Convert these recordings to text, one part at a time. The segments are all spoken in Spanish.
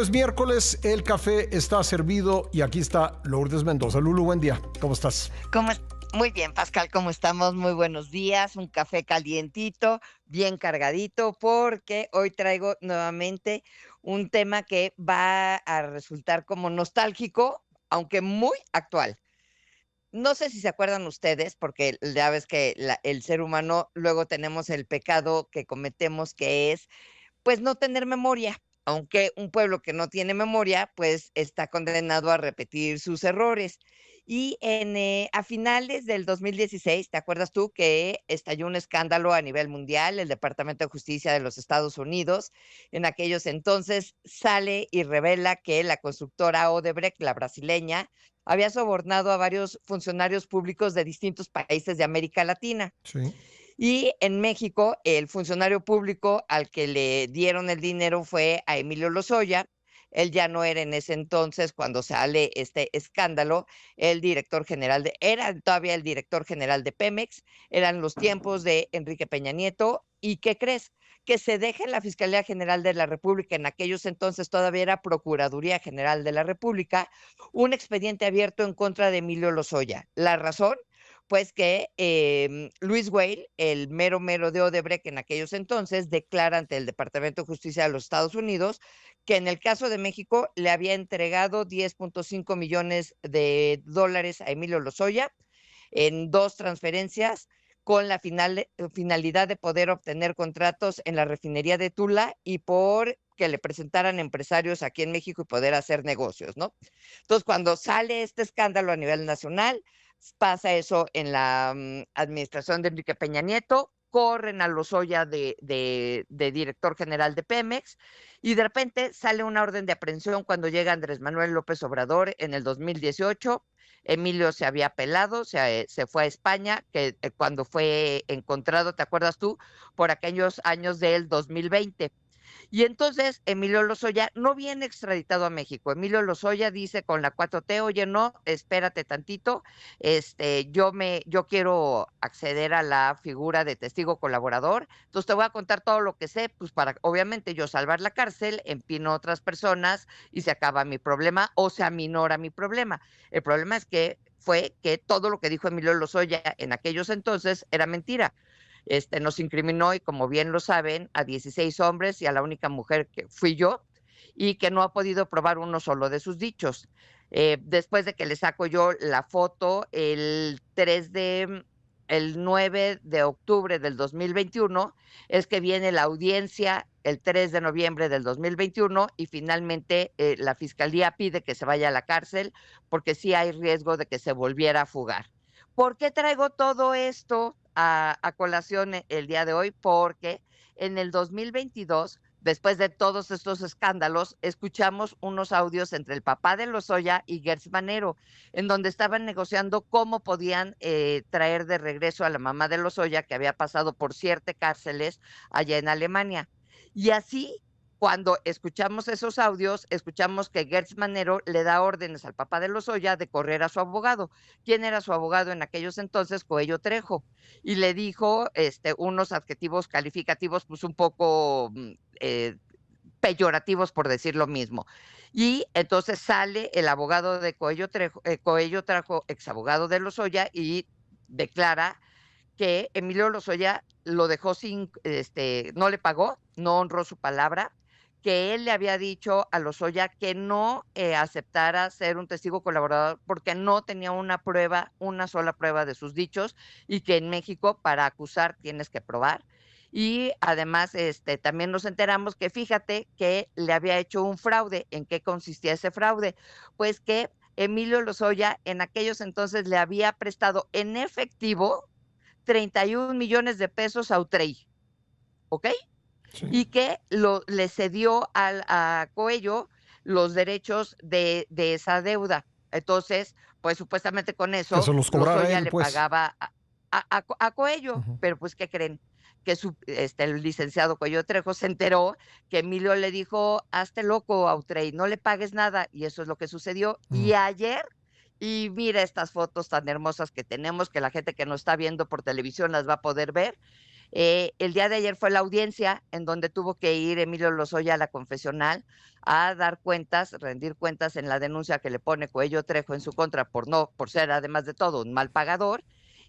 Es miércoles, el café está servido y aquí está Lourdes Mendoza. Lulu, buen día. ¿Cómo estás? Muy bien, Pascal, ¿cómo estamos? Muy buenos días. Un café calientito, bien cargadito, porque hoy traigo nuevamente un tema que va a resultar como nostálgico, aunque muy actual. No sé si se acuerdan ustedes, porque ya ves que el ser humano luego tenemos el pecado que cometemos, que es pues no tener memoria, aunque un pueblo que no tiene memoria, pues está condenado a repetir sus errores. Y a finales del 2016, ¿te acuerdas tú que estalló un escándalo a nivel mundial? El Departamento de Justicia de los Estados Unidos, en aquellos entonces, sale y revela que la constructora Odebrecht, la brasileña, había sobornado a varios funcionarios públicos de distintos países de América Latina. Sí. Y en México, el funcionario público al que le dieron el dinero fue a Emilio Lozoya. Él ya no era en ese entonces, cuando sale este escándalo, era todavía el director general de Pemex, eran los tiempos de Enrique Peña Nieto. ¿Y qué crees? Que se deja en la Fiscalía General de la República, en aquellos entonces todavía era Procuraduría General de la República, un expediente abierto en contra de Emilio Lozoya. La razón, pues que Luis Weil, el mero mero de Odebrecht en aquellos entonces, declara ante el Departamento de Justicia de los Estados Unidos que en el caso de México le había entregado 10.5 millones de dólares a Emilio Lozoya en dos transferencias con la finalidad de poder obtener contratos en la refinería de Tula y por que le presentaran empresarios aquí en México y poder hacer negocios, ¿no? Entonces, cuando sale este escándalo a nivel nacional, pasa eso en la administración de Enrique Peña Nieto, corren a Lozoya de director general de Pemex y de repente sale una orden de aprehensión cuando llega Andrés Manuel López Obrador en el 2018. Emilio se había pelado, se fue a España, que cuando fue encontrado, ¿te acuerdas tú? Por aquellos años del 2020. Y entonces Emilio Lozoya no viene extraditado a México. Emilio Lozoya dice con la 4T, oye, no, espérate tantito, yo quiero acceder a la figura de testigo colaborador, entonces te voy a contar todo lo que sé, pues para obviamente yo salvar la cárcel, empino a otras personas y se acaba mi problema o se aminora mi problema. El problema es que fue que todo lo que dijo Emilio Lozoya en aquellos entonces era mentira. Nos incriminó, y como bien lo saben, a 16 hombres y a la única mujer que fui yo, y que no ha podido probar uno solo de sus dichos. Después de que le saco yo la foto el 9 de octubre del 2021, es que viene la audiencia el 3 de noviembre del 2021 y finalmente la fiscalía pide que se vaya a la cárcel porque sí hay riesgo de que se volviera a fugar. ¿Por qué traigo todo esto a colación el día de hoy? Porque en el 2022, después de todos estos escándalos, escuchamos unos audios entre el papá de Lozoya y Gertz Manero, en donde estaban negociando cómo podían traer de regreso a la mamá de Lozoya, que había pasado por 7 cárceles allá en Alemania. Y así, cuando escuchamos esos audios, escuchamos que Gertz Manero le da órdenes al papá de Lozoya de correr a su abogado. ¿Quién era su abogado en aquellos entonces? Coello Trejo. Y le dijo unos adjetivos calificativos, pues un poco peyorativos, por decir lo mismo. Y entonces sale el abogado de Coello Trejo, exabogado de Lozoya, y declara que Emilio Lozoya lo dejó no le pagó, no honró su palabra, que él le había dicho a Lozoya que no aceptara ser un testigo colaborador porque no tenía una sola prueba de sus dichos, y que en México para acusar tienes que probar. Y además, también nos enteramos que fíjate que le había hecho un fraude. ¿En qué consistía ese fraude? Pues que Emilio Lozoya en aquellos entonces le había prestado en efectivo 31 millones de pesos a Utrey, ¿ok? Sí. Y que le cedió a Coello los derechos de esa deuda. Entonces, pues supuestamente con Que eso, se los cobrara Lozoya él, le pues. pagaba a Coello, Ujú. pero pues, ¿qué creen? Que el licenciado Coello Trejo se enteró que Emilio le dijo, hazte loco, Autrey, no le pagues nada, y eso es lo que sucedió. Mm. Y ayer, y mira estas fotos tan hermosas que tenemos, que la gente que nos está viendo por televisión las va a poder ver, El día de ayer fue la audiencia en donde tuvo que ir Emilio Lozoya a la confesional a dar cuentas, rendir cuentas en la denuncia que le pone Coello Trejo en su contra por ser además de todo un mal pagador.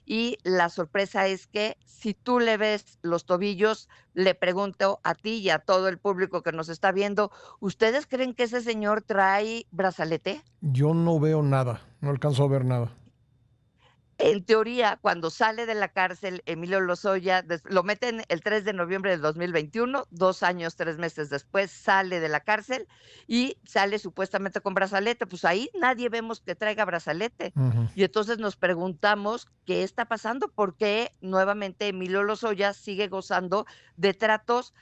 Y la sorpresa es que si tú le ves los tobillos, le pregunto a ti y a todo el público que nos está viendo, ¿ustedes creen que ese señor trae brazalete? Yo no veo nada, no alcanzo a ver nada. En teoría, cuando sale de la cárcel, Emilio Lozoya, lo meten el 3 de noviembre del 2021, 2 años, 3 meses después, sale de la cárcel y sale supuestamente con brazalete. Pues ahí nadie vemos que traiga brazalete. Ujú. Y entonces nos preguntamos qué está pasando, por qué nuevamente Emilio Lozoya sigue gozando de tratos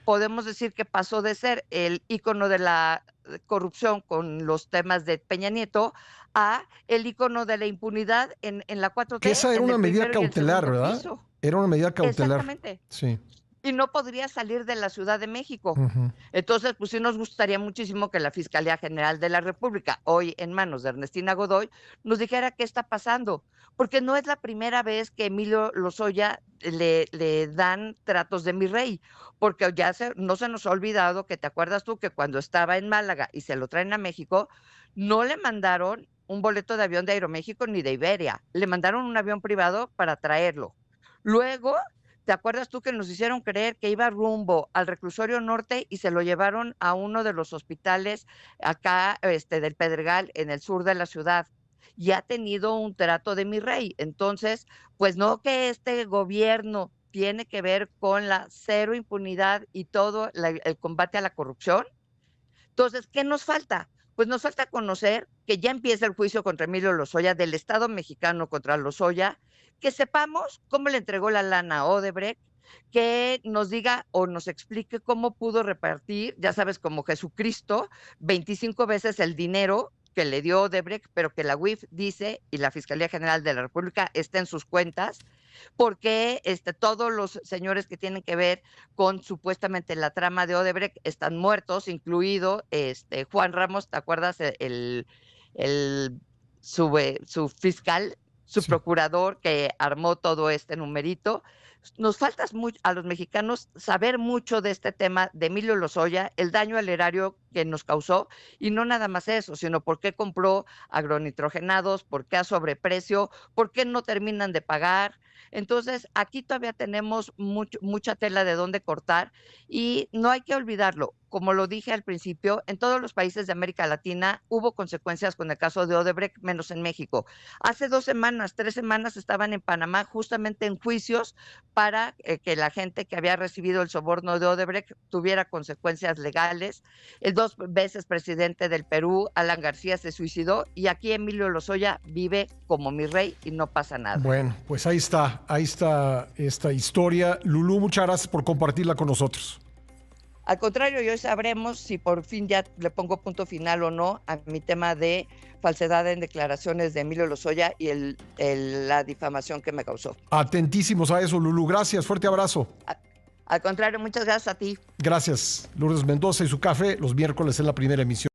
podemos decir que pasó de ser el ícono de la corrupción con los temas de Peña Nieto a el ícono de la impunidad en la Que 4T, esa era en una el medida primero y el cautelar, segundo ¿verdad? piso. Era una medida cautelar. Exactamente. Sí. Y no podría salir de la Ciudad de México. Ujú. Entonces, pues sí nos gustaría muchísimo que la Fiscalía General de la República, hoy en manos de Ernestina Godoy, nos dijera qué está pasando, porque no es la primera vez que Emilio Lozoya le dan tratos de mi rey, porque no se nos ha olvidado que te acuerdas tú que cuando estaba en Málaga y se lo traen a México, no le mandaron un boleto de avión de Aeroméxico ni de Iberia, le mandaron un avión privado para traerlo. Luego ¿te acuerdas tú que nos hicieron creer que iba rumbo al reclusorio norte y se lo llevaron a uno de los hospitales acá, del Pedregal, en el sur de la ciudad? Y ha tenido un trato de mi rey. Entonces, pues no que este gobierno tiene que ver con la cero impunidad y todo el combate a la corrupción. Entonces, ¿qué nos falta? Pues nos falta conocer que ya empieza el juicio contra Emilio Lozoya, del Estado mexicano contra Lozoya, que sepamos cómo le entregó la lana a Odebrecht, que nos diga o nos explique cómo pudo repartir, ya sabes, como Jesucristo, 25 veces el dinero que le dio Odebrecht, pero que la UIF dice y la Fiscalía General de la República está en sus cuentas, porque todos los señores que tienen que ver con supuestamente la trama de Odebrecht están muertos, incluido Juan Ramos, ¿te acuerdas? El su fiscal, su Sí. procurador que armó todo este numerito. Nos falta a los mexicanos saber mucho de este tema de Emilio Lozoya, el daño al erario que nos causó, y no nada más eso, sino por qué compró agronitrogenados, por qué a sobreprecio, por qué no terminan de pagar. Entonces, aquí todavía tenemos mucha tela de dónde cortar y no hay que olvidarlo. Como lo dije al principio, en todos los países de América Latina hubo consecuencias con el caso de Odebrecht, menos en México. Hace 2 semanas, 3 semanas estaban en Panamá justamente en juicios para que la gente que había recibido el soborno de Odebrecht tuviera consecuencias legales. El 2 veces presidente del Perú, Alan García, se suicidó y aquí Emilio Lozoya vive como mi rey y no pasa nada. Bueno, pues ahí está esta historia. Lulú, muchas gracias por compartirla con nosotros. Al contrario, y hoy sabremos si por fin ya le pongo punto final o no a mi tema de falsedad en declaraciones de Emilio Lozoya y la difamación que me causó. Atentísimos a eso, Lulú. Gracias, fuerte abrazo. Al contrario, muchas gracias a ti. Gracias, Lourdes Mendoza y su café, los miércoles en la primera emisión.